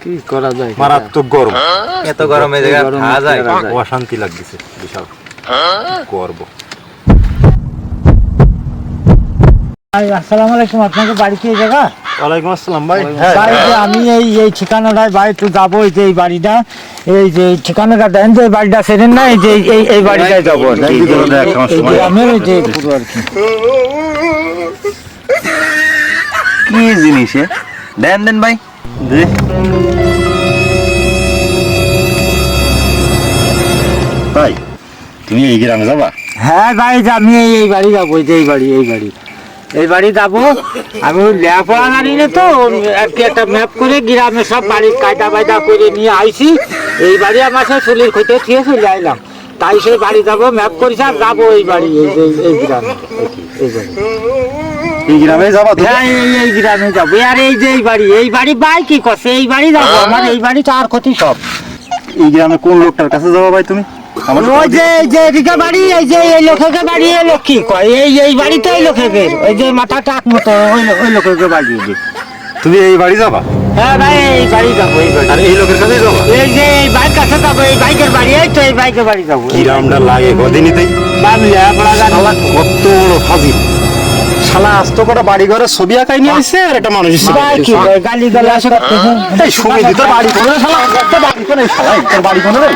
কি করা যায়? মারাত্মক গরম। এত গরমে জায়গা খাওয়া যায়? অশান্তি লাগতেছে বিশাল করব। আসসালামু আলাইকুম, আপনাকে বাড়ি কি জায়গা? ওয়ালাইকুম আসসালাম ভাই। ভাই যে আমি এই ঠিকানাটায় ভাই একটু যাবো, এই যে এই বাড়িটা, এই যে ঠিকানাটা দেন, যে বাড়িটা সেরেন না, এই যে এই বাড়িটায় যাবো গ্রামের, এই যে পুরো আর কি। কি জিনিস দেন দেন ভাই। ভাই তুমি এই গ্রামে যাবা? হ্যাঁ ভাই, যে আমি এই বাড়ি যাবো, এই যে এই বাড়ি যাবো। আমি ওই লেখাপড়া জানি না তো, একটা ম্যাপ করে গ্রামে সব বাড়ির কায়দা বায়দা করে নিয়ে আইছি। এই বাড়ি আমার সব চুলির খইতে থিয়ে চলে আইলাম, তাই সেই বাড়ি যাবো, ম্যাপ করেছি আর যাবো এই বাড়ি, এই গ্রামে, এই বাড়ি। এই গ্রামে যাবা? হ্যাঁ এই গ্রামে যাবো। আর এই যে এই বাড়ি ভাই কি করছে, এই বাড়ি যাবো, আমার এই বাড়ি চার ক্ষতি সব। এই গ্রামে কোন লোকটার কাছে যাবা ভাই তুমি? ওই যে এদিকে বাড়ি, এই যে এই লোকের বাড়ি, এই লোক কি কয়, এই বাড়ি তো এই লোকের, ওই যে মাথা টাক মতো ওই লোকের বাড়ি। তুমি এই বাড়ি যাবা? হ্যাঁ ভাই এই বাড়ি যাবো, এই বাড়ি। আর এই লোকের কাছে যাবা? এই যে এই বাইক কাছে যাবো, এই বাইকের বাড়ি, এই তো এই বাইকের বাড়ি যাবো। গ্রামটা লাগে গদিনিতেই। কত বড় ফাজিল শালা, আস্ত কটা বাড়ি ঘরে ছবি আঁকাই নিয়ে আসছে আর একটা মানুষ গালি গালা এই সুমি তোর বাড়ি কোনে শালা? তোর বাড়ি কোনে শালা? তোর বাড়ি কোনে রে?